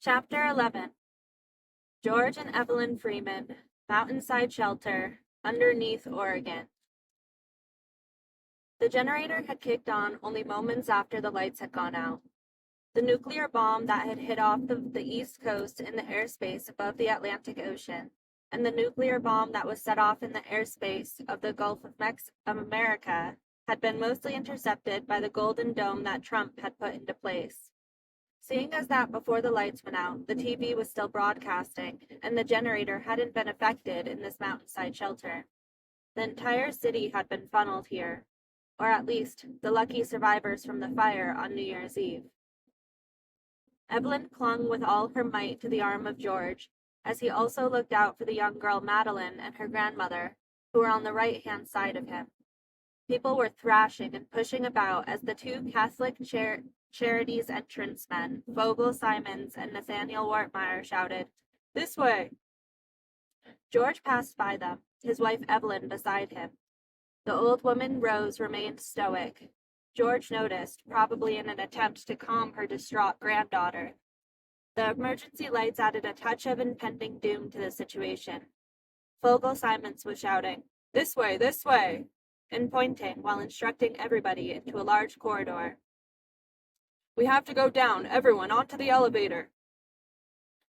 Chapter 11. George and Evelyn Freeman, Mountainside Shelter, underneath Oregon. The generator had kicked on only moments after the lights had gone out. The nuclear bomb that had hit off the East Coast in the airspace above the Atlantic Ocean, and the nuclear bomb that was set off in the airspace of the Gulf of America had been mostly intercepted by the Golden Dome that Trump had put into place. Seeing as that before the lights went out, the TV was still broadcasting, and the generator hadn't been affected in this mountainside shelter. The entire city had been funneled here, or at least the lucky survivors from the fire on New Year's Eve. Evelyn clung with all her might to the arm of George, as he also looked out for the young girl Madeline and her grandmother, who were on the right-hand side of him. People were thrashing and pushing about as the two Catholic Charities entrance men, Vogel Simons and Nathaniel Wartmeyer, shouted, "This way!" George passed by them, his wife Evelyn beside him. The old woman Rose remained stoic. George noticed, probably in an attempt to calm her distraught granddaughter. The emergency lights added a touch of impending doom to the situation. Vogel Simons was shouting, this way, and pointing while instructing everybody into a large corridor. "We have to go down, everyone, onto the elevator."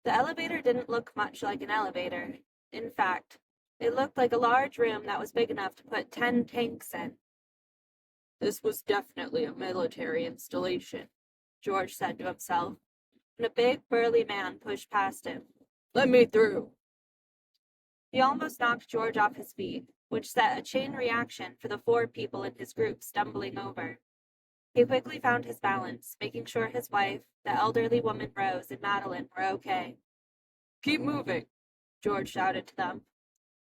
The elevator didn't look much like an elevator. In fact, it looked like a large room that was big enough to put 10 tanks in. "This was definitely a military installation," George said to himself, when a big, burly man pushed past him. "Let me through." He almost knocked George off his feet, which set a chain reaction for the 4 people in his group stumbling over. He quickly found his balance, making sure his wife, the elderly woman Rose, and Madeline were okay. "Keep moving," George shouted to them.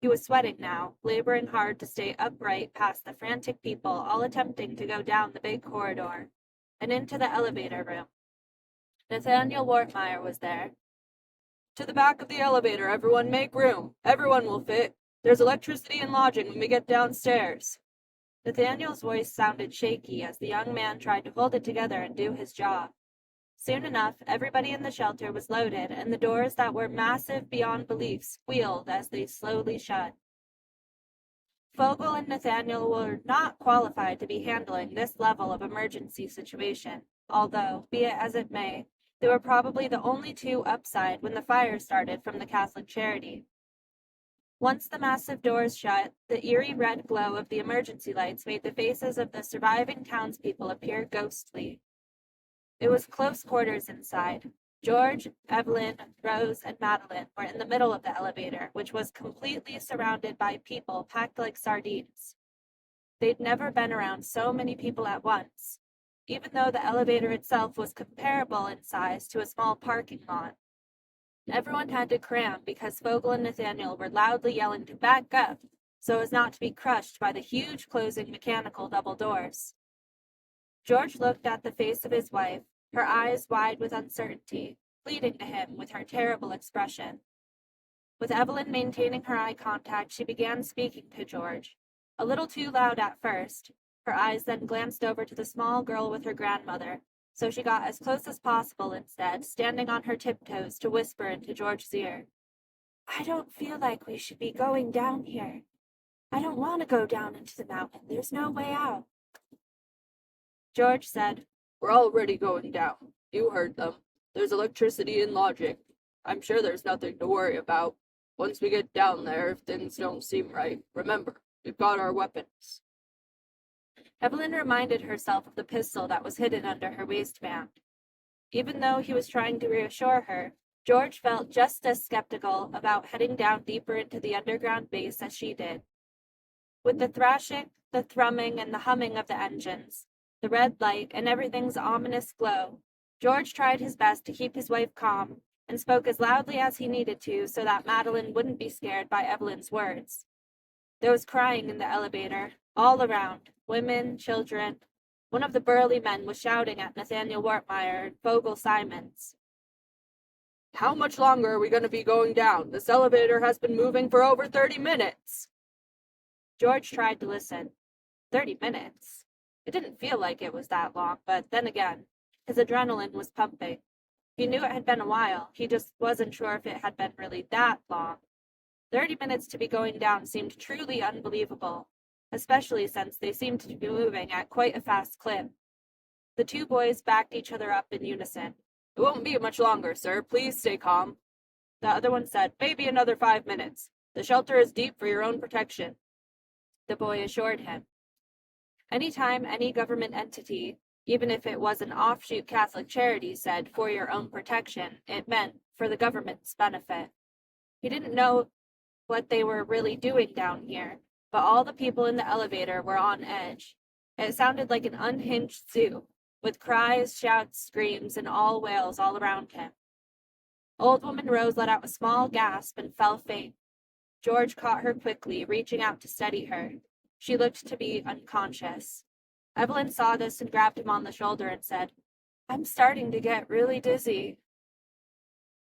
He was sweating now, laboring hard to stay upright past the frantic people all attempting to go down the big corridor and into the elevator room. Nathaniel Wartmeyer was there. "To the back of the elevator, everyone, make room. Everyone will fit. There's electricity and lodging when we get downstairs." Nathaniel's voice sounded shaky as the young man tried to hold it together and do his job. Soon enough, everybody in the shelter was loaded, and the doors that were massive beyond belief squealed as they slowly shut. Vogel and Nathaniel were not qualified to be handling this level of emergency situation, although, be it as it may, they were probably the only 2 upside when the fire started from the Catholic Charity. Once the massive doors shut, the eerie red glow of the emergency lights made the faces of the surviving townspeople appear ghostly. It was close quarters inside. George, Evelyn, Rose, and Madeline were in the middle of the elevator, which was completely surrounded by people packed like sardines. They'd never been around so many people at once, even though the elevator itself was comparable in size to a small parking lot. Everyone had to cram because Vogel and Nathaniel were loudly yelling to back up so as not to be crushed by the huge closing mechanical double doors. George looked at the face of his wife, her eyes wide with uncertainty, pleading to him with her terrible expression. With Evelyn maintaining her eye contact, she began speaking to George, a little too loud at first. Her eyes then glanced over to the small girl with her grandmother, so she got as close as possible instead, standing on her tiptoes to whisper into George's ear. "I don't feel like we should be going down here. I don't want to go down into the mountain. There's no way out." George said, "We're already going down. You heard them. There's electricity and lodging. I'm sure there's nothing to worry about. Once we get down there, if things don't seem right, remember, we've got our weapons." Evelyn reminded herself of the pistol that was hidden under her waistband. Even though he was trying to reassure her, George felt just as skeptical about heading down deeper into the underground base as she did. With the thrashing, the thrumming, and the humming of the engines, the red light, and everything's ominous glow, George tried his best to keep his wife calm and spoke as loudly as he needed to so that Madeline wouldn't be scared by Evelyn's words. There was crying in the elevator, all around, women, children. One of the burly men was shouting at Nathaniel Wartmeyer and Vogel Simons. "How much longer are we going to be going down? This elevator has been moving for over 30 minutes. George tried to listen. 30 minutes? It didn't feel like it was that long, but then again, his adrenaline was pumping. He knew it had been a while, he just wasn't sure if it had been really that long. 30 minutes to be going down seemed truly unbelievable, especially since they seemed to be moving at quite a fast clip. The two boys backed each other up in unison. "It won't be much longer, sir. Please stay calm." The other one said, "Maybe another 5 minutes. The shelter is deep for your own protection," the boy assured him. Anytime any government entity, even if it was an offshoot Catholic charity, said "for your own protection," it meant for the government's benefit. He didn't know what they were really doing down here, but all the people in the elevator were on edge. It sounded like an unhinged zoo, with cries, shouts, screams, and all wails all around him. Old woman Rose let out a small gasp and fell faint. George caught her quickly, reaching out to steady her. She looked to be unconscious. Evelyn saw this and grabbed him on the shoulder and said, "I'm starting to get really dizzy."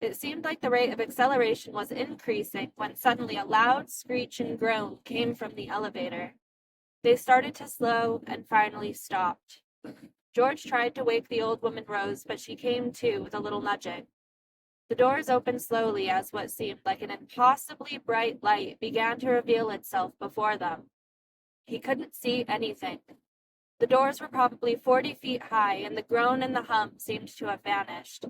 It seemed like the rate of acceleration was increasing when suddenly a loud screech and groan came from the elevator. They started to slow and finally stopped. George tried to wake the old woman Rose, but she came to with a little nudging. The doors opened slowly as what seemed like an impossibly bright light began to reveal itself before them. He couldn't see anything. The doors were probably 40 feet high, and the groan and the hum seemed to have vanished.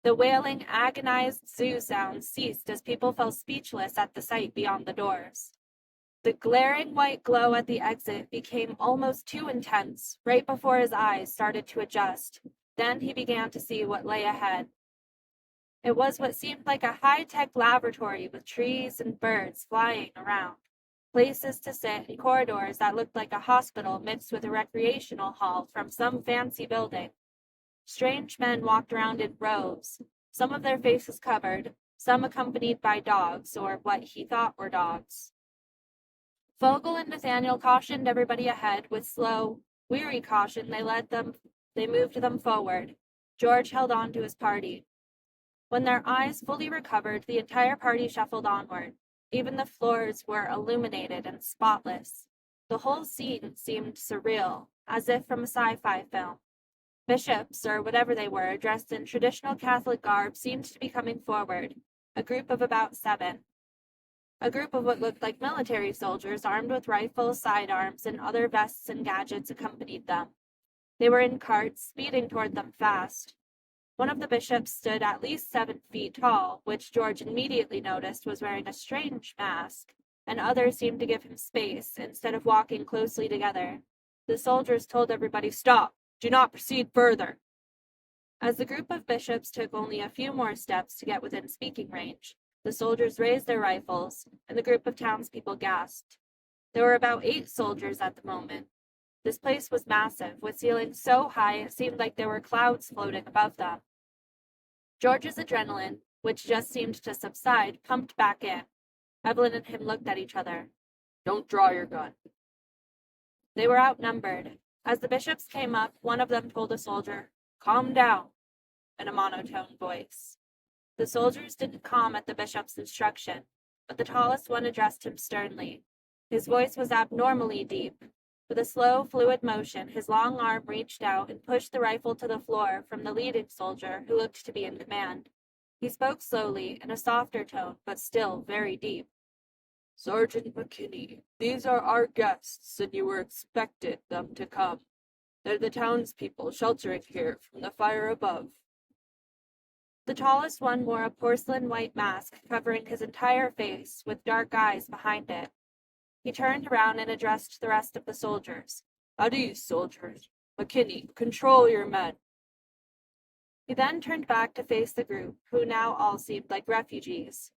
The wailing, agonized zoo sounds ceased as people fell speechless at the sight beyond the doors. The glaring white glow at the exit became almost too intense right before his eyes started to adjust. Then he began to see what lay ahead. It was what seemed like a high-tech laboratory with trees and birds flying around, places to sit, and corridors that looked like a hospital mixed with a recreational hall from some fancy building. Strange men walked around in rows, some of their faces covered, some accompanied by dogs, or what he thought were dogs. Vogel and Nathaniel cautioned everybody ahead. With slow, weary caution, they moved them forward. George held on to his party. When their eyes fully recovered, the entire party shuffled onward. Even the floors were illuminated and spotless. The whole scene seemed surreal, as if from a sci-fi film. Bishops, or whatever they were, dressed in traditional Catholic garb, seemed to be coming forward, a group of about 7. A group of what looked like military soldiers, armed with rifles, sidearms, and other vests and gadgets, accompanied them. They were in carts, speeding toward them fast. One of the bishops stood at least 7 feet tall, which George immediately noticed was wearing a strange mask, and others seemed to give him space, instead of walking closely together. The soldiers told everybody, "Stop! Do not proceed further." As the group of bishops took only a few more steps to get within speaking range, the soldiers raised their rifles, and the group of townspeople gasped. There were about 8 soldiers at the moment. This place was massive, with ceilings so high it seemed like there were clouds floating above them. George's adrenaline, which just seemed to subside, pumped back in. Evelyn and him looked at each other. "Don't draw your gun." They were outnumbered. As the bishops came up, one of them told a soldier, "Calm down," in a monotone voice. The soldiers didn't calm at the bishop's instruction, but the tallest one addressed him sternly. His voice was abnormally deep. With a slow, fluid motion, his long arm reached out and pushed the rifle to the floor from the leading soldier, who looked to be in command. He spoke slowly, in a softer tone, but still very deep. "Sergeant McKinney, these are our guests, and you were expected them to come. They're the townspeople sheltering here from the fire above." The tallest one wore a porcelain white mask covering his entire face, with dark eyes behind it. He turned around and addressed the rest of the soldiers. "At ease, soldiers. McKinney, control your men." He then turned back to face the group, who now all seemed like refugees.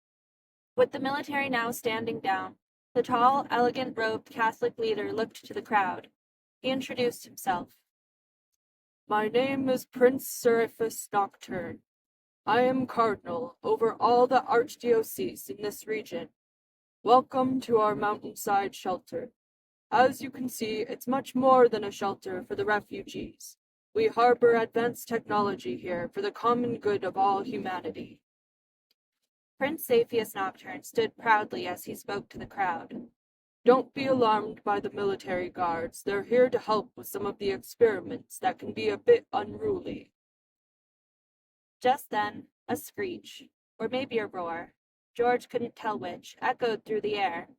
With the military now standing down, the tall, elegant-robed Catholic leader looked to the crowd. He introduced himself. "My name is Prince Seraphus Nocturne. I am Cardinal over all the archdioceses in this region. Welcome to our mountainside shelter. As you can see, it's much more than a shelter for the refugees. We harbor advanced technology here for the common good of all humanity." Prince Saphius Nocturne stood proudly as he spoke to the crowd. "Don't be alarmed by the military guards. They're here to help with some of the experiments that can be a bit unruly." Just then, a screech, or maybe a roar, George couldn't tell which, echoed through the air.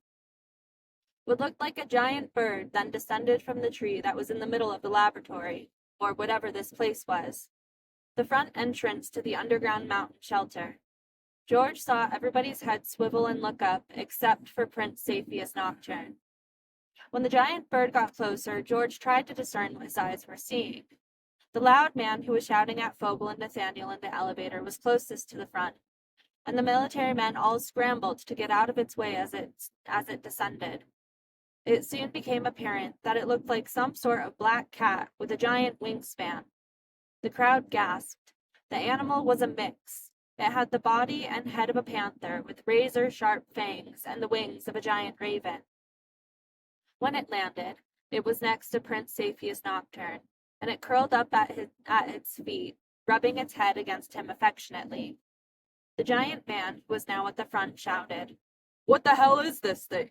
What looked like a giant bird then descended from the tree that was in the middle of the laboratory, or whatever this place was, the front entrance to the underground mountain shelter. George saw everybody's head swivel and look up, except for Prince Saphius Nocturne. When the giant bird got closer, George tried to discern what his eyes were seeing. The loud man who was shouting at Fogel and Nathaniel in the elevator was closest to the front, and the military men all scrambled to get out of its way as it descended. It soon became apparent that it looked like some sort of black cat with a giant wingspan. The crowd gasped. The animal was a mix. It had the body and head of a panther with razor-sharp fangs and the wings of a giant raven. When it landed, it was next to Prince Saphius Nocturne, and it curled up at its feet, rubbing its head against him affectionately. The giant man, who was now at the front, shouted, "What the hell is this thing?"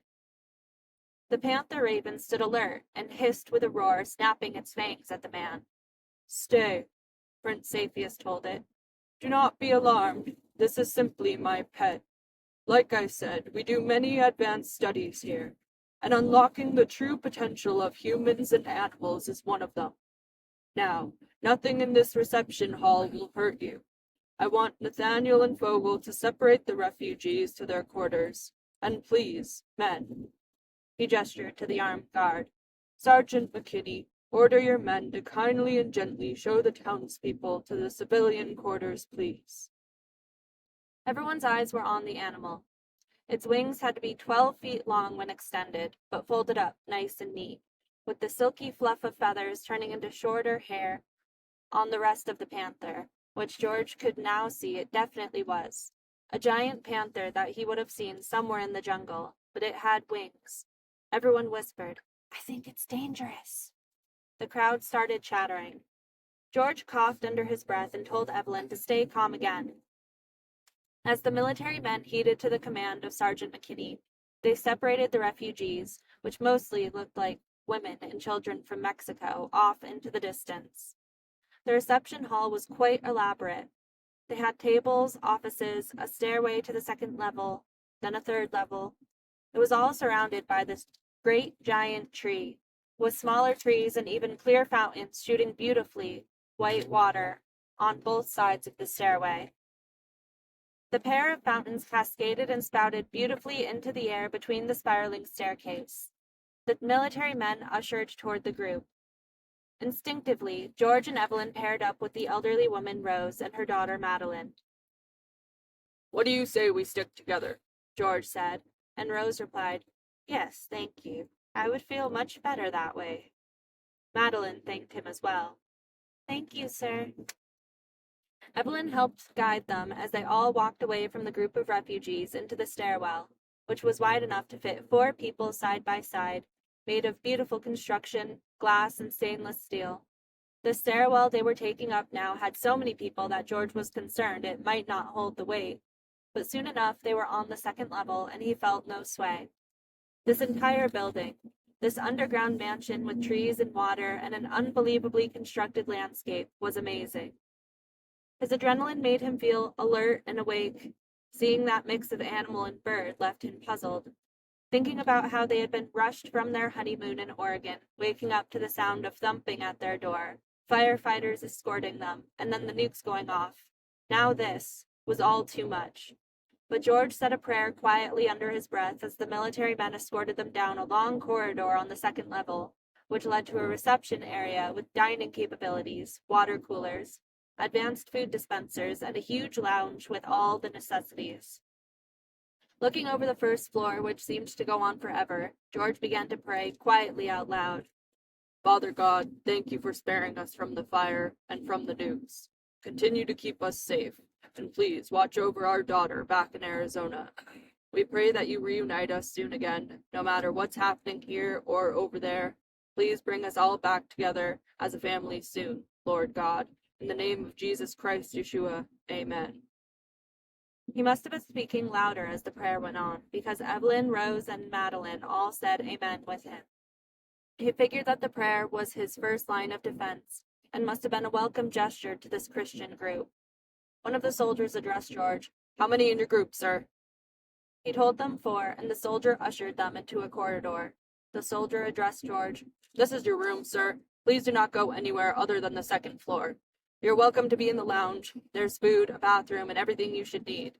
The panther raven stood alert and hissed with a roar, snapping its fangs at the man. "Stay," Prince Saphius told it. "Do not be alarmed. This is simply my pet. Like I said, we do many advanced studies here, and unlocking the true potential of humans and animals is one of them. Now, nothing in this reception hall will hurt you. I want Nathaniel and Fogel to separate the refugees to their quarters. And please, men," he gestured to the armed guard, "Sergeant McKinney, order your men to kindly and gently show the townspeople to the civilian quarters, please." Everyone's eyes were on the animal. Its wings had to be 12 feet long when extended, but folded up nice and neat, with the silky fluff of feathers turning into shorter hair on the rest of the panther, which George could now see it definitely was. A giant panther that he would have seen somewhere in the jungle, but it had wings. Everyone whispered, "I think it's dangerous." The crowd started chattering. George coughed under his breath and told Evelyn to stay calm again. As the military men heeded to the command of Sergeant McKinney, they separated the refugees, which mostly looked like women and children from Mexico, off into the distance. The reception hall was quite elaborate. They had tables, offices, a stairway to the second level, then a third level. It was all surrounded by this great giant tree, with smaller trees and even clear fountains shooting beautifully white water on both sides of the stairway. The pair of fountains cascaded and spouted beautifully into the air between the spiraling staircase. The military men ushered toward the group. Instinctively, George and Evelyn paired up with the elderly woman Rose and her daughter Madeline. "What do you say we stick together?" George said, and Rose replied, "Yes, thank you. I would feel much better that way." Madeline thanked him as well. "Thank you, sir." Evelyn helped guide them as they all walked away from the group of refugees into the stairwell, which was wide enough to fit 4 people side by side, made of beautiful construction, glass, and stainless steel. The stairwell they were taking up now had so many people that George was concerned it might not hold the weight, but soon enough they were on the second level and he felt no sway. This entire building, this underground mansion with trees and water and an unbelievably constructed landscape, was amazing. His adrenaline made him feel alert and awake. Seeing that mix of animal and bird left him puzzled, thinking about how they had been rushed from their honeymoon in Oregon, waking up to the sound of thumping at their door, firefighters escorting them, and then the nukes going off. Now this was all too much. But George said a prayer quietly under his breath as the military men escorted them down a long corridor on the second level, which led to a reception area with dining capabilities, water coolers, advanced food dispensers, and a huge lounge with all the necessities. Looking over the first floor, which seemed to go on forever, George began to pray quietly out loud. "Father God, thank you for sparing us from the fire and from the nukes. Continue to keep us safe, and please watch over our daughter back in Arizona. We pray that you reunite us soon again, no matter what's happening here or over there. Please bring us all back together as a family soon, Lord God. In the name of Jesus Christ, Yeshua, amen." He must have been speaking louder as the prayer went on, because Evelyn, Rose, and Madeline all said amen with him. He figured that the prayer was his first line of defense, and must have been a welcome gesture to this Christian group. One of the soldiers addressed George. "How many in your group, sir?" He told them 4, and the soldier ushered them into a corridor. The soldier addressed George. "This is your room, sir. Please do not go anywhere other than the second floor. You're welcome to be in the lounge. There's food, a bathroom, and everything you should need.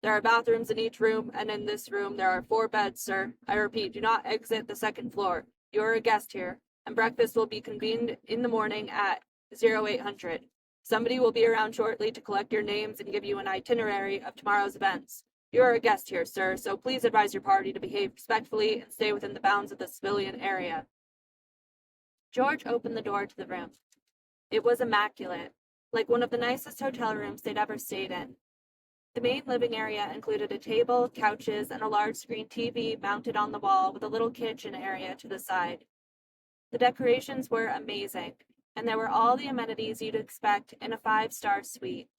There are bathrooms in each room, and in this room there are 4 beds, sir. I repeat, do not exit the second floor. You are a guest here, and breakfast will be convened in the morning at 0800. Somebody will be around shortly to collect your names and give you an itinerary of tomorrow's events. You are a guest here, sir, so please advise your party to behave respectfully and stay within the bounds of the civilian area." George opened the door to the room. It was immaculate, like one of the nicest hotel rooms they'd ever stayed in. The main living area included a table, couches, and a large screen TV mounted on the wall with a little kitchen area to the side. The decorations were amazing, and there were all the amenities you'd expect in a 5-star suite.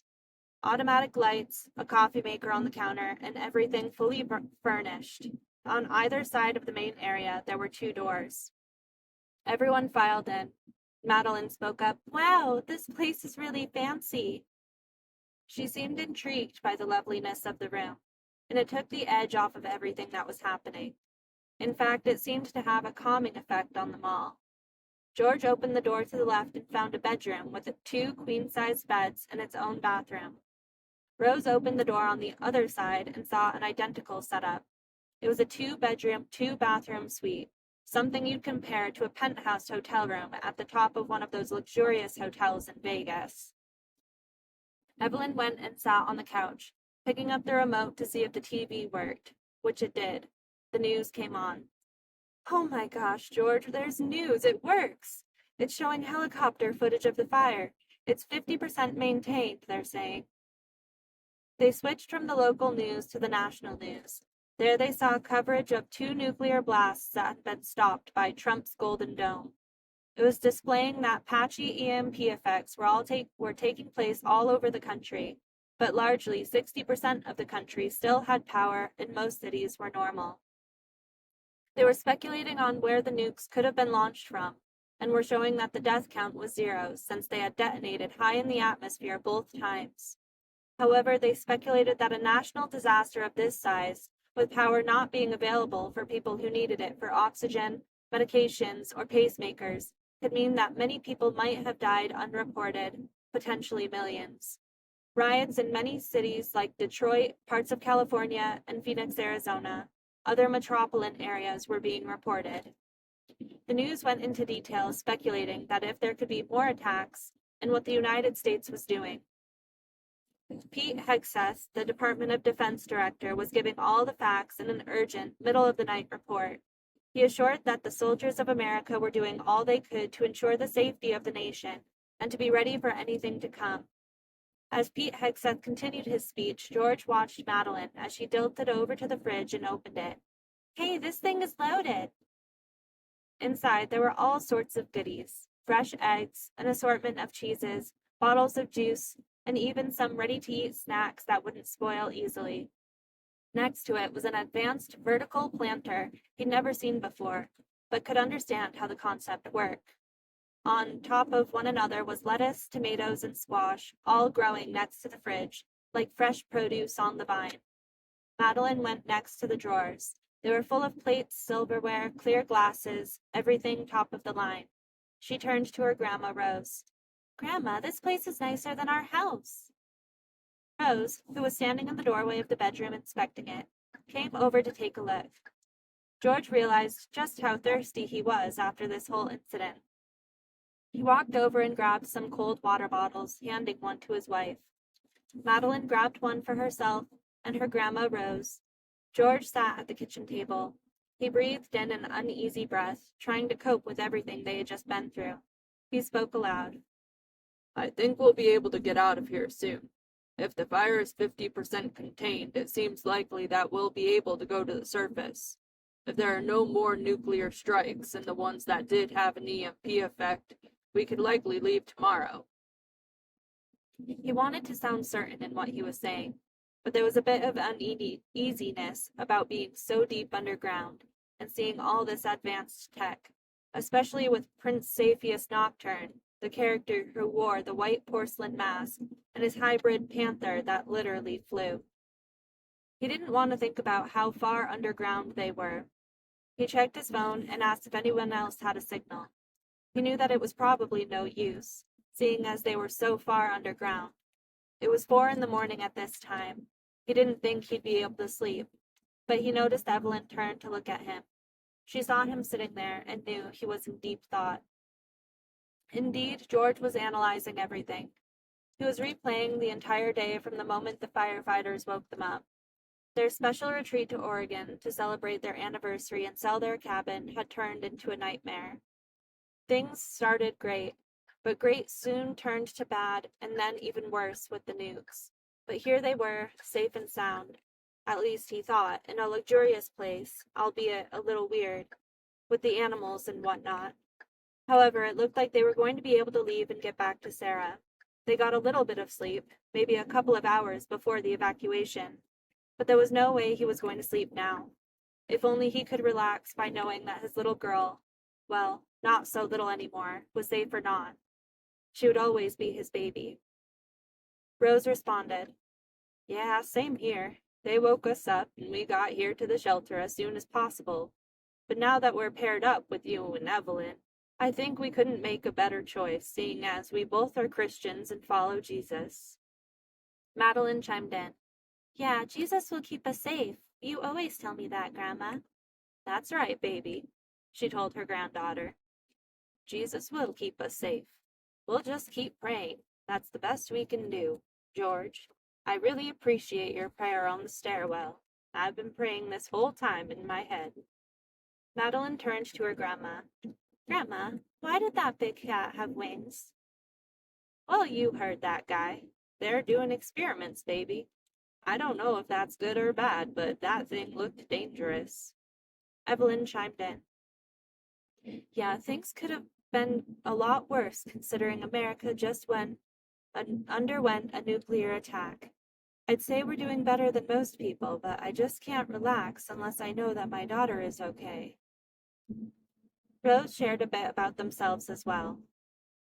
Automatic lights, a coffee maker on the counter, and everything fully furnished. On either side of the main area, there were 2 doors. Everyone filed in. Madeline spoke up. "Wow, this place is really fancy." She seemed intrigued by the loveliness of the room, and it took the edge off of everything that was happening. In fact, it seemed to have a calming effect on them all. George opened the door to the left and found a bedroom with 2 queen-sized beds and its own bathroom. Rose opened the door on the other side and saw an identical setup. It was a 2-bedroom, 2-bathroom suite, something you'd compare to a penthouse hotel room at the top of one of those luxurious hotels in Vegas. Evelyn went and sat on the couch, picking up the remote to see if the TV worked, which it did. The news came on. "Oh my gosh, George, there's news! It works! It's showing helicopter footage of the fire. It's 50% maintained, they're saying." They switched from the local news to the national news. There they saw coverage of 2 nuclear blasts that had been stopped by Trump's Golden Dome. It was displaying that patchy EMP effects were taking place all over the country, but largely 60% of the country still had power and most cities were normal. They were speculating on where the nukes could have been launched from, and were showing that the death count was 0 since they had detonated high in the atmosphere both times. However, they speculated that a national disaster of this size, with power not being available for people who needed it for oxygen, medications, or pacemakers, could mean that many people might have died unreported, potentially millions. Riots in many cities like Detroit, parts of California, and Phoenix, Arizona, other metropolitan areas were being reported. The news went into detail speculating that if there could be more attacks, and what the United States was doing. Pete Hegseth, the Department of Defense director, was giving all the facts in an urgent, middle-of-the-night report. He assured that the soldiers of America were doing all they could to ensure the safety of the nation and to be ready for anything to come. As Pete Hegseth continued his speech, George watched Madeline as she tilted over to the fridge and opened it. "Hey, this thing is loaded." Inside, there were all sorts of goodies: fresh eggs, an assortment of cheeses, bottles of juice, and even some ready-to-eat snacks that wouldn't spoil easily. Next to it was an advanced vertical planter he'd never seen before, but could understand how the concept worked. On top of one another was lettuce, tomatoes, and squash, all growing next to the fridge, like fresh produce on the vine. Madeline went next to the drawers. They were full of plates, silverware, clear glasses, everything top of the line. She turned to her grandma, Rose. "Grandma, this place is nicer than our house." Rose, who was standing in the doorway of the bedroom inspecting it, came over to take a look. George realized just how thirsty he was after this whole incident. He walked over and grabbed some cold water bottles, handing one to his wife. Madeline grabbed one for herself, and her grandma rose. George sat at the kitchen table. He breathed in an uneasy breath, trying to cope with everything they had just been through. He spoke aloud. "I think we'll be able to get out of here soon. If the fire is 50% contained, it seems likely that we'll be able to go to the surface. If there are no more nuclear strikes, and the ones that did have an EMP effect, we could likely leave tomorrow." He wanted to sound certain in what he was saying, but there was a bit of uneasiness about being so deep underground and seeing all this advanced tech, especially with Prince Saphius Nocturne, the character who wore the white porcelain mask, and his hybrid panther that literally flew. He didn't want to think about how far underground they were. He checked his phone and asked if anyone else had a signal. He knew that it was probably no use, seeing as they were so far underground. It was 4 in the morning at this time. He didn't think he'd be able to sleep, but he noticed Evelyn turn to look at him. She saw him sitting there and knew he was in deep thought. Indeed, George was analyzing everything. He was replaying the entire day from the moment the firefighters woke them up. Their special retreat to Oregon to celebrate their anniversary and sell their cabin had turned into a nightmare. Things started great, but great soon turned to bad, and then even worse with the nukes. But here they were, safe and sound. At least he thought, in a luxurious place, albeit a little weird, with the animals and whatnot. However, it looked like they were going to be able to leave and get back to Sarah. They got a little bit of sleep, maybe a couple of hours before the evacuation, but there was no way he was going to sleep now. If only he could relax by knowing that his little girl, well, not so little anymore, was safe or not. She would always be his baby. Rose responded, "Yeah, same here. They woke us up, and we got here to the shelter as soon as possible. But now that we're paired up with you and Evelyn, I think we couldn't make a better choice, seeing as we both are Christians and follow Jesus." Madeline chimed in, "Yeah, Jesus will keep us safe. You always tell me that, Grandma." "That's right, baby," she told her granddaughter. "Jesus will keep us safe. We'll just keep praying. That's the best we can do. George, I really appreciate your prayer on the stairwell. I've been praying this whole time in my head." Madeline turned to her grandma. "Grandma, why did that big cat have wings?" "Well, you heard that guy. They're doing experiments, baby. I don't know if that's good or bad, but that thing looked dangerous." Evelyn chimed in. "Yeah, things could have been a lot worse considering America just underwent a nuclear attack. I'd say we're doing better than most people, but I just can't relax unless I know that my daughter is okay." Rose shared a bit about themselves as well.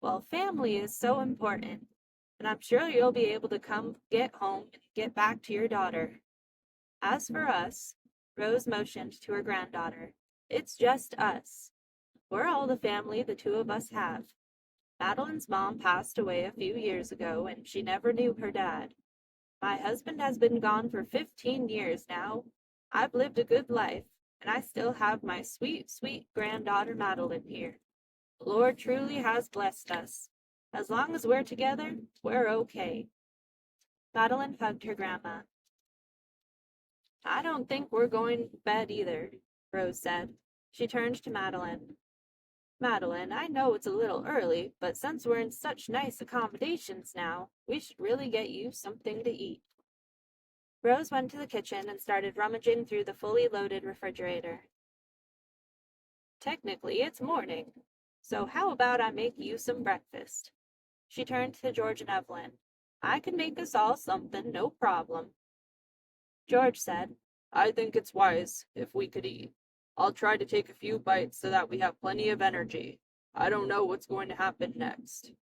"Well, family is so important, and I'm sure you'll be able to get home and get back to your daughter. As for us," Rose motioned to her granddaughter, "it's just us. We're all the family the two of us have. Madeline's mom passed away a few years ago, and she never knew her dad. My husband has been gone for 15 years now. I've lived a good life, and I still have my sweet, sweet granddaughter Madeline here. The Lord truly has blessed us. As long as we're together, we're okay." Madeline hugged her grandma. "I don't think we're going to bed either," Rose said. She turned to Madeline. "Madeline, I know it's a little early, but since we're in such nice accommodations now, we should really get you something to eat." Rose went to the kitchen and started rummaging through the fully loaded refrigerator. "Technically, it's morning, so how about I make you some breakfast?" She turned to George and Evelyn. "I can make us all something, no problem." George said, "I think it's wise if we could eat. I'll try to take a few bites so that we have plenty of energy. I don't know what's going to happen next."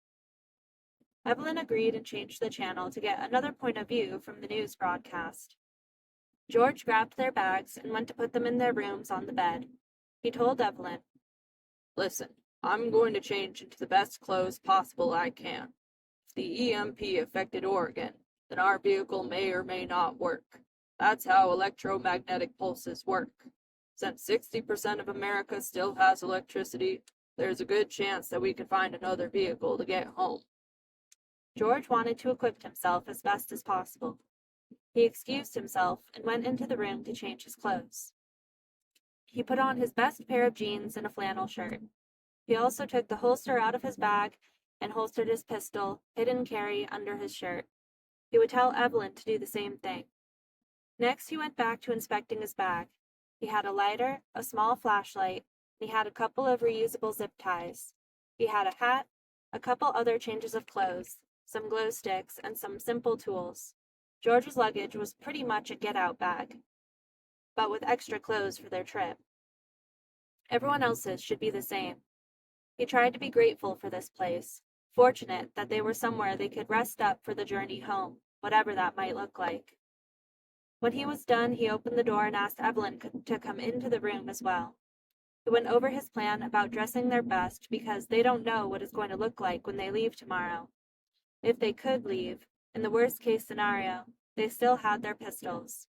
Evelyn agreed and changed the channel to get another point of view from the news broadcast. George grabbed their bags and went to put them in their rooms on the bed. He told Evelyn, "Listen, I'm going to change into the best clothes possible I can. If the EMP affected Oregon, then our vehicle may or may not work. That's how electromagnetic pulses work. Since 60% of America still has electricity, there's a good chance that we can find another vehicle to get home." George wanted to equip himself as best as possible. He excused himself and went into the room to change his clothes. He put on his best pair of jeans and a flannel shirt. He also took the holster out of his bag and holstered his pistol, hidden carry, under his shirt. He would tell Evelyn to do the same thing. Next, he went back to inspecting his bag. He had a lighter, a small flashlight, and he had a couple of reusable zip ties. He had a hat, a couple other changes of clothes, some glow sticks, and some simple tools. George's luggage was pretty much a get-out bag, but with extra clothes for their trip. Everyone else's should be the same. He tried to be grateful for this place. fortunate that they were somewhere they could rest up for the journey home, whatever that might look like. When he was done, he opened the door and asked Evelyn to come into the room as well. He went over his plan about dressing their best because they don't know what it's going to look like when they leave tomorrow. If they could leave, in the worst-case scenario, they still had their pistols.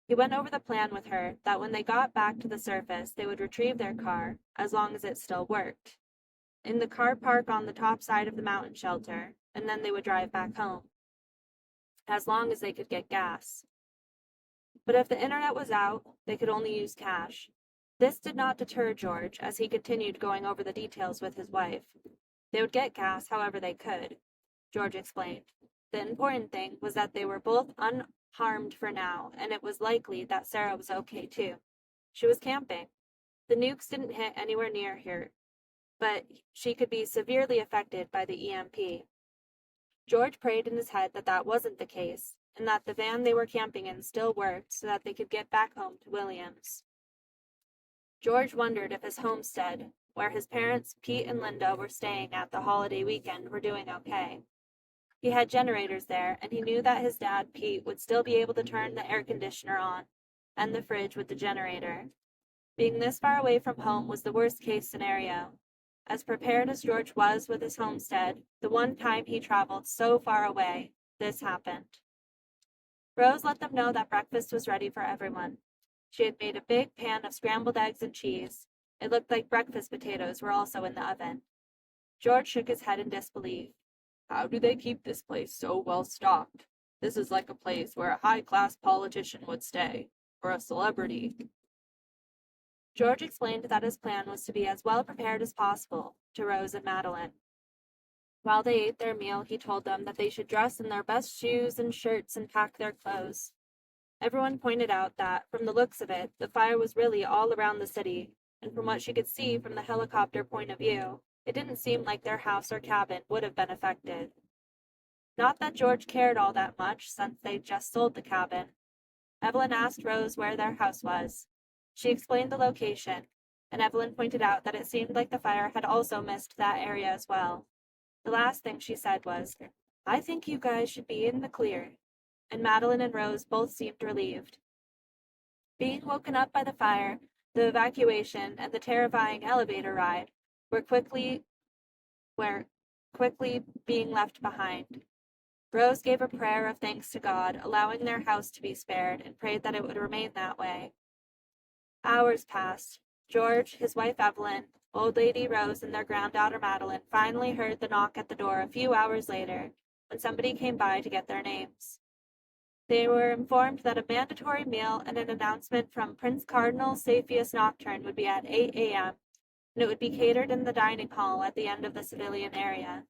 He went over the plan with her that when they got back to the surface, they would retrieve their car, as long as it still worked, in the car park on the top side of the mountain shelter, and then they would drive back home, as long as they could get gas. But if the internet was out, they could only use cash. This did not deter George as he continued going over the details with his wife. They would get gas however they could, George explained. The important thing was that they were both unharmed for now, and it was likely that Sarah was okay too. She was camping. The nukes didn't hit anywhere near here, but she could be severely affected by the EMP. George prayed in his head that that wasn't the case, and that the van they were camping in still worked so that they could get back home to Williams. George wondered if his homestead, where his parents, Pete and Linda, were staying at the holiday weekend, were doing okay. He had generators there, and he knew that his dad, Pete, would still be able to turn the air conditioner on and the fridge with the generator. Being this far away from home was the worst-case scenario. As prepared as George was with his homestead, the one time he traveled so far away, this happened. Rose let them know that breakfast was ready for everyone. She had made a big pan of scrambled eggs and cheese. It looked like breakfast potatoes were also in the oven. George shook his head in disbelief. How do they keep this place so well stocked? This is like a place where a high-class politician would stay, or a celebrity. George explained that his plan was to be as well prepared as possible to Rose and Madeline. While they ate their meal, he told them that they should dress in their best shoes and shirts and pack their clothes. Everyone pointed out that, from the looks of it, the fire was really all around the city, and from what she could see from the helicopter point of view, it didn't seem like their house or cabin would have been affected. Not that George cared all that much, since they'd just sold the cabin. Evelyn asked Rose where their house was. She explained the location, and Evelyn pointed out that it seemed like the fire had also missed that area as well. The last thing she said was, "I think you guys should be in the clear," and Madeline and Rose both seemed relieved. Being woken up by the fire, the evacuation, and the terrifying elevator ride were quickly being left behind. Rose gave a prayer of thanks to God, allowing their house to be spared, and prayed that it would remain that way. Hours passed. George, his wife Evelyn, old lady Rose, and their granddaughter Madeline finally heard the knock at the door a few hours later, when somebody came by to get their names. They were informed that a mandatory meal and an announcement from Prince Cardinal Saphius Nocturne would be at 8 a.m., and it would be catered in the dining hall at the end of the civilian area.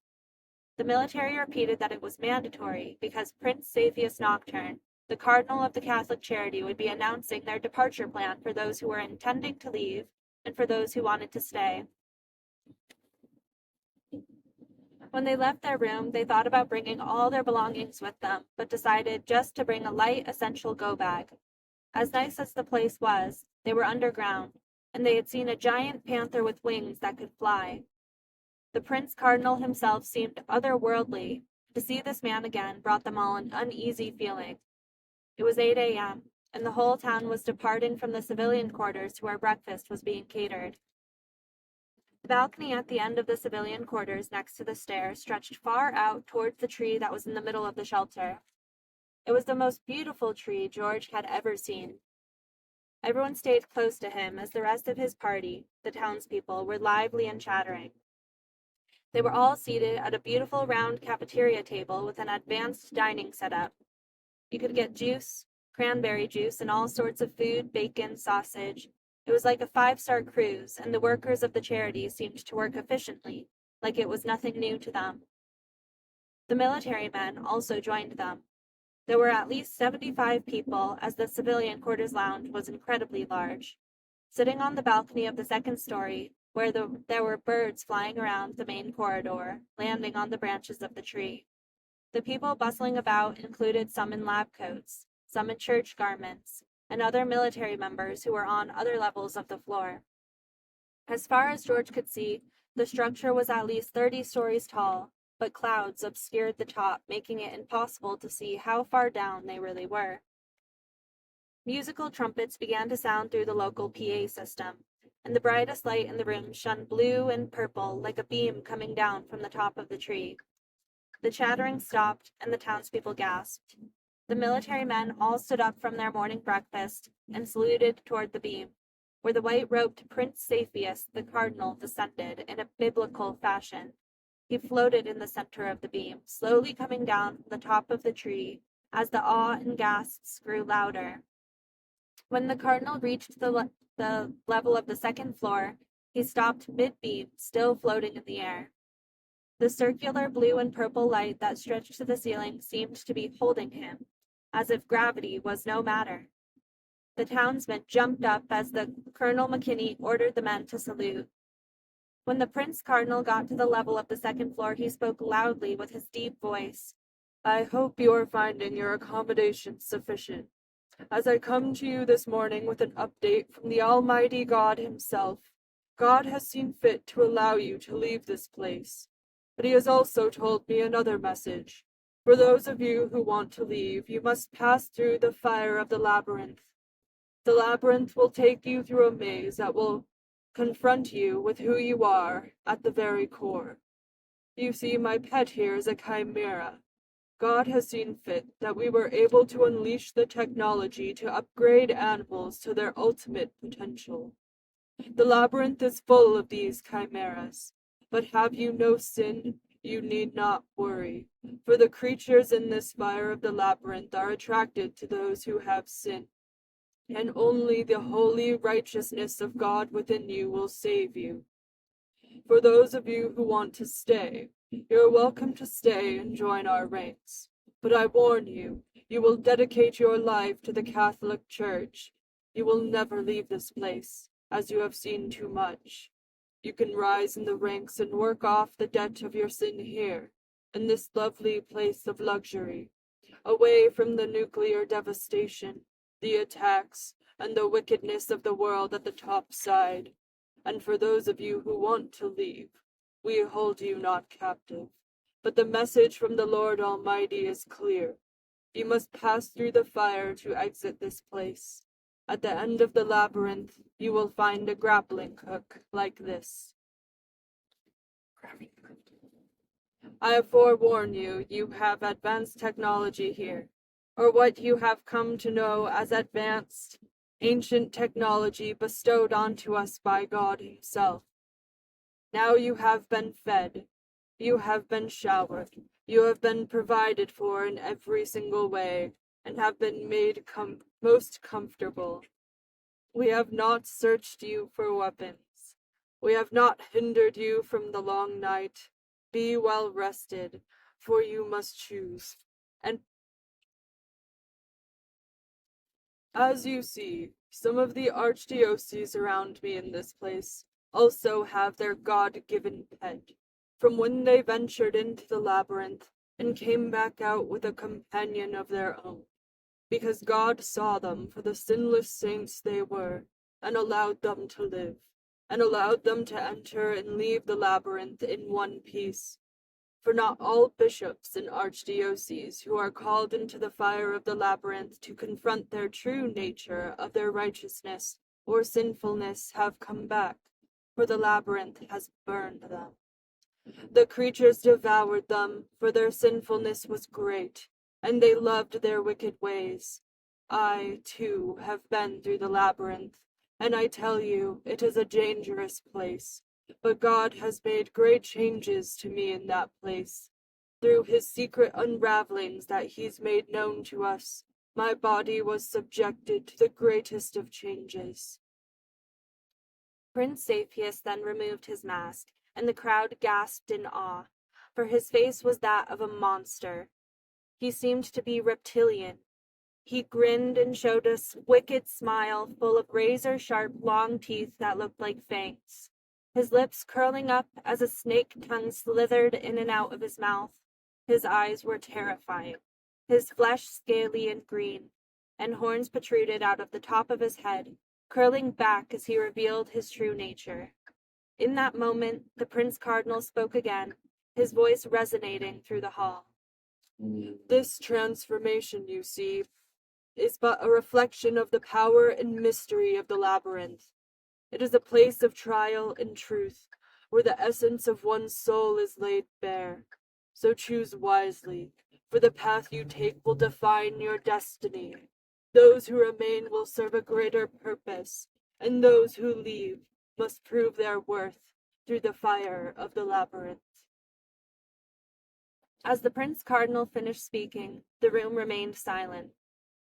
The military repeated that it was mandatory because Prince Saphius Nocturne, the cardinal of the Catholic Charity, would be announcing their departure plan for those who were intending to leave and for those who wanted to stay. When they left their room, they thought about bringing all their belongings with them, but decided just to bring a light, essential go bag. As nice as the place was, they were underground, and they had seen a giant panther with wings that could fly. The Prince Cardinal himself seemed otherworldly. To see this man again brought them all an uneasy feeling. It was 8 a.m., and the whole town was departing from the civilian quarters to where breakfast was being catered. The balcony at the end of the civilian quarters next to the stairs stretched far out towards the tree that was in the middle of the shelter. It was the most beautiful tree George had ever seen. Everyone stayed close to him as the rest of his party, the townspeople, were lively and chattering. They were all seated at a beautiful round cafeteria table with an advanced dining setup. You could get juice, cranberry juice, and all sorts of food, bacon, sausage. It was like a 5-star cruise, and the workers of the charity seemed to work efficiently, like it was nothing new to them. The military men also joined them. There were at least 75 people, as the civilian quarters lounge was incredibly large. Sitting on the balcony of the second story, where there were birds flying around the main corridor, landing on the branches of the tree. The people bustling about included some in lab coats, some in church garments, and other military members who were on other levels of the floor. As far as George could see, the structure was at least 30 stories tall, but clouds obscured the top, making it impossible to see how far down they really were. Musical trumpets began to sound through the local PA system, and the brightest light in the room shone blue and purple like a beam coming down from the top of the tree. The chattering stopped, and the townspeople gasped. The military men all stood up from their morning breakfast and saluted toward the beam, where the white-robed Prince Saphius, the cardinal, descended in a biblical fashion. He floated in the center of the beam, slowly coming down from the top of the tree as the awe and gasps grew louder. When the cardinal reached the level of the second floor, he stopped mid-beam, still floating in the air. The circular blue and purple light that stretched to the ceiling seemed to be holding him, as if gravity was no matter. The townsmen jumped up as the Colonel McKinney ordered the men to salute. When the Prince Cardinal got to the level of the second floor, he spoke loudly with his deep voice. "I hope you are finding your accommodations sufficient. As I come to you this morning with an update from the Almighty God Himself, God has seen fit to allow you to leave this place. But He has also told me another message. For those of you who want to leave, you must pass through the fire of the labyrinth. The labyrinth will take you through a maze that will confront you with who you are at the very core. You see, my pet here is a chimera. God has seen fit that we were able to unleash the technology to upgrade animals to their ultimate potential. The labyrinth is full of these chimeras, but have you no sin? You need not worry, for the creatures in this fire of the labyrinth are attracted to those who have sin, and only the holy righteousness of God within you will save you. For those of you who want to stay, you're welcome to stay and join our ranks. But I warn you, you will dedicate your life to the Catholic Church. You will never leave this place, as you have seen too much. You can rise in the ranks and work off the debt of your sin here, in this lovely place of luxury, away from the nuclear devastation, the attacks, and the wickedness of the world at the top side. And for those of you who want to leave, we hold you not captive. But the message from the Lord Almighty is clear. You must pass through the fire to exit this place. At the end of the labyrinth, you will find a grappling hook like this. I have forewarned you, you have advanced technology here, or what you have come to know as advanced, ancient technology bestowed onto us by God Himself. Now you have been fed, you have been showered, you have been provided for in every single way, and have been made most comfortable. We have not searched you for weapons. We have not hindered you from the long night. Be well rested, for you must choose. And as you see, some of the archdioceses around me in this place also have their God-given pet, from when they ventured into the labyrinth and came back out with a companion of their own, because God saw them for the sinless saints they were, and allowed them to live, and allowed them to enter and leave the labyrinth in one piece. For not all bishops and archdioceses who are called into the fire of the labyrinth to confront their true nature of their righteousness or sinfulness have come back, for the labyrinth has burned them. The creatures devoured them, for their sinfulness was great, and they loved their wicked ways. I, too, have been through the labyrinth, and I tell you, it is a dangerous place. But God has made great changes to me in that place. Through His secret unravelings that He's made known to us, my body was subjected to the greatest of changes. Prince Saphius then removed his mask, and the crowd gasped in awe, for his face was that of a monster. He seemed to be reptilian. He grinned and showed a wicked smile full of razor-sharp long teeth that looked like fangs, his lips curling up as a snake tongue slithered in and out of his mouth. His eyes were terrifying, his flesh scaly and green, and horns protruded out of the top of his head, curling back as he revealed his true nature. In that moment, the Prince Cardinal spoke again, his voice resonating through the hall. This transformation, you see, is but a reflection of the power and mystery of the labyrinth. It is a place of trial and truth, where the essence of one's soul is laid bare. So choose wisely, for the path you take will define your destiny. Those who remain will serve a greater purpose, and those who leave must prove their worth through the fire of the labyrinth. As the Prince Cardinal finished speaking, the room remained silent,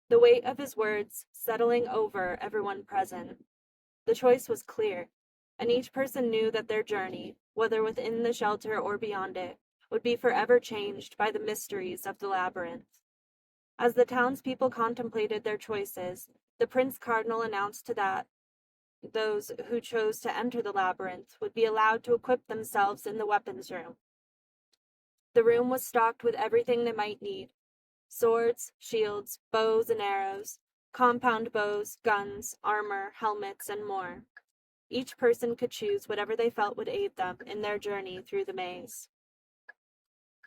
the weight of his words settling over everyone present. The choice was clear, and each person knew that their journey, whether within the shelter or beyond it, would be forever changed by the mysteries of the labyrinth. As the townspeople contemplated their choices, the Prince Cardinal announced that those who chose to enter the labyrinth would be allowed to equip themselves in the weapons room. The room was stocked with everything they might need: swords, shields, bows and arrows, compound bows, guns, armor, helmets, and more. Each person could choose whatever they felt would aid them in their journey through the maze.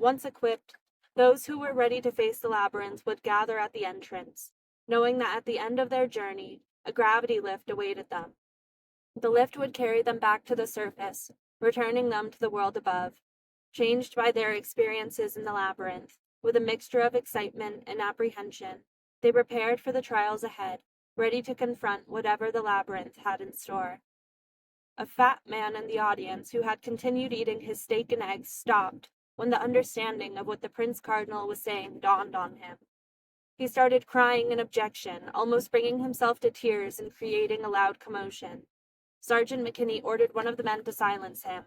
Once equipped, those who were ready to face the labyrinth would gather at the entrance, knowing that at the end of their journey, a gravity lift awaited them. The lift would carry them back to the surface, returning them to the world above, changed by their experiences in the labyrinth. With a mixture of excitement and apprehension, they prepared for the trials ahead, ready to confront whatever the labyrinth had in store. A fat man in the audience who had continued eating his steak and eggs stopped when the understanding of what the Prince Cardinal was saying dawned on him. He started crying in objection, almost bringing himself to tears and creating a loud commotion. Sergeant McKinney ordered one of the men to silence him.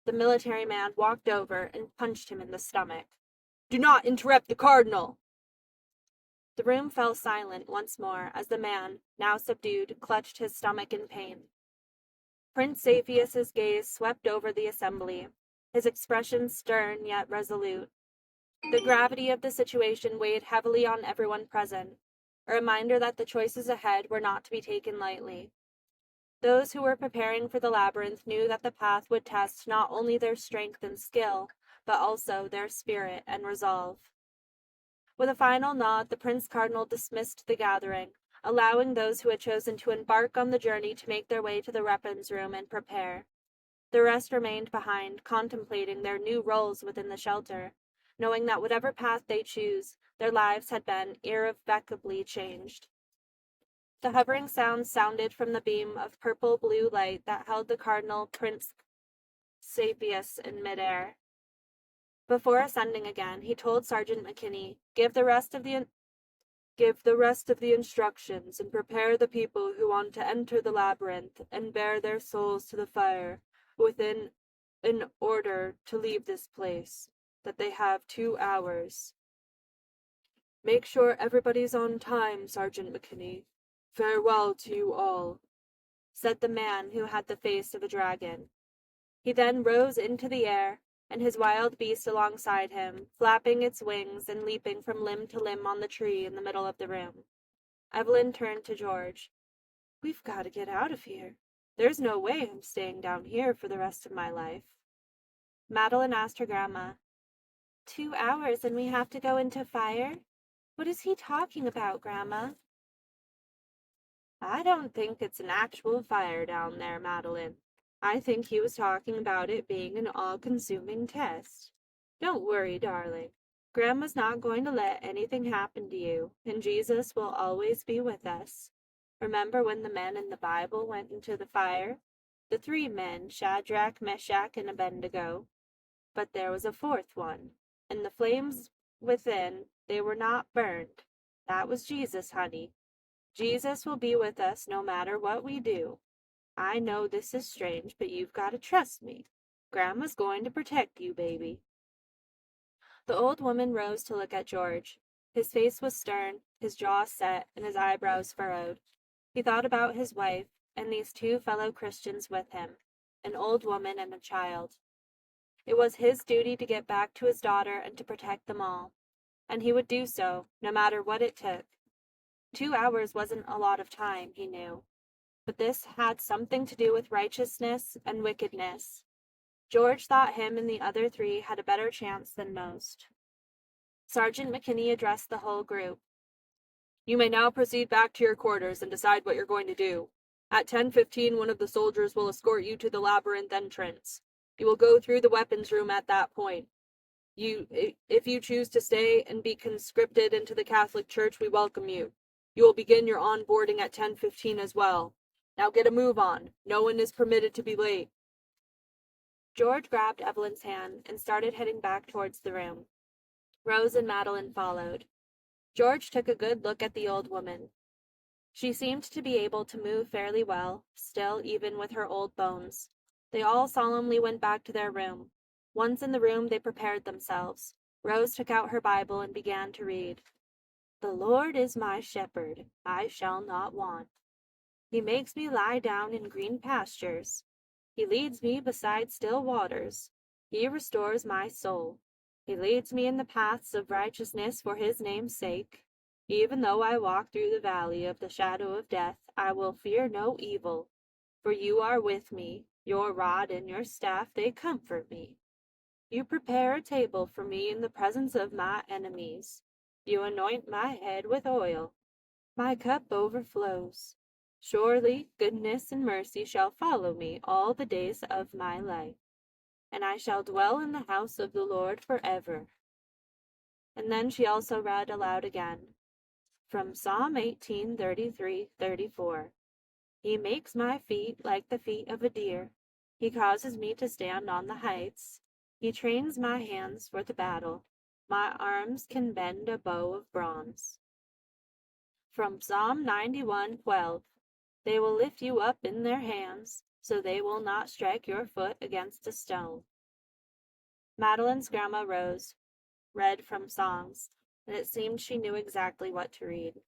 The military man walked over and punched him in the stomach. Do not interrupt the Cardinal! The room fell silent once more as the man, now subdued, clutched his stomach in pain. Prince Saphius's gaze swept over the assembly, his expression stern yet resolute. The gravity of the situation weighed heavily on everyone present, a reminder that the choices ahead were not to be taken lightly. Those who were preparing for the labyrinth knew that the path would test not only their strength and skill, but also their spirit and resolve. With a final nod, the Prince Cardinal dismissed the gathering, allowing those who had chosen to embark on the journey to make their way to the weapons room and prepare. The rest remained behind, contemplating their new roles within the shelter, knowing that whatever path they choose, their lives had been irrevocably changed. The hovering sound sounded from the beam of purple-blue light that held the Cardinal Prince Saphius in midair. Before ascending again, he told Sergeant McKinney, Give the rest of the instructions and prepare the people who want to enter the labyrinth and bear their souls to the fire within in order to leave this place, that they have 2 hours. Make sure everybody's on time, Sergeant McKinney. Farewell to you all, said the man who had the face of a dragon. He then rose into the air, and his wild beast alongside him, flapping its wings and leaping from limb to limb on the tree in the middle of the room. Evelyn turned to George. We've got to get out of here. There's no way I'm staying down here for the rest of my life. Madeline asked her grandma, 2 hours and we have to go into fire? What is he talking about, Grandma? I don't think it's an actual fire down there, Madeline. I think he was talking about it being an all-consuming test. Don't worry, darling. Grandma's not going to let anything happen to you, and Jesus will always be with us. Remember when the men in the Bible went into the fire? The 3 men, Shadrach, Meshach, and Abednego. But there was a 4th one, and the flames within, they were not burned. That was Jesus, honey. Jesus will be with us no matter what we do. I know this is strange, but you've got to trust me. Grandma's going to protect you, baby. The old woman rose to look at George. His face was stern, his jaw set, and his eyebrows furrowed. He thought about his wife and these 2 fellow Christians with him, an old woman and a child. It was his duty to get back to his daughter and to protect them all, and he would do so, no matter what it took. 2 hours wasn't a lot of time, he knew, but this had something to do with righteousness and wickedness. George thought him and the other three had a better chance than most. Sergeant McKinney addressed the whole group. You may now proceed back to your quarters and decide what you're going to do. At 10:15, one of the soldiers will escort you to the labyrinth entrance. You will go through the weapons room at that point. If you choose to stay and be conscripted into the Catholic Church, we welcome you. You will begin your onboarding at 10:15 as well. Now get a move on. No one is permitted to be late. George grabbed Evelyn's hand and started heading back towards the room. Rose and Madeline followed. George took a good look at the old woman. She seemed to be able to move fairly well, still even with her old bones. They all solemnly went back to their room. Once in the room, they prepared themselves. Rose took out her Bible and began to read. "The Lord is my shepherd, I shall not want. He makes me lie down in green pastures. He leads me beside still waters. He restores my soul. He leads me in the paths of righteousness for his name's sake. Even though I walk through the valley of the shadow of death, I will fear no evil. For you are with me, your rod and your staff, they comfort me. You prepare a table for me in the presence of my enemies. You anoint my head with oil. My cup overflows. Surely goodness and mercy shall follow me all the days of my life, and I shall dwell in the house of the Lord forever." And then she also read aloud again, from Psalm 18:33-34. "He makes my feet like the feet of a deer. He causes me to stand on the heights. He trains my hands for the battle. My arms can bend a bow of bronze." From Psalm 91:12. "They will lift you up in their hands, so they will not strike your foot against a stone." Madeline's grandma Rose read from Psalms, and it seemed she knew exactly what to read.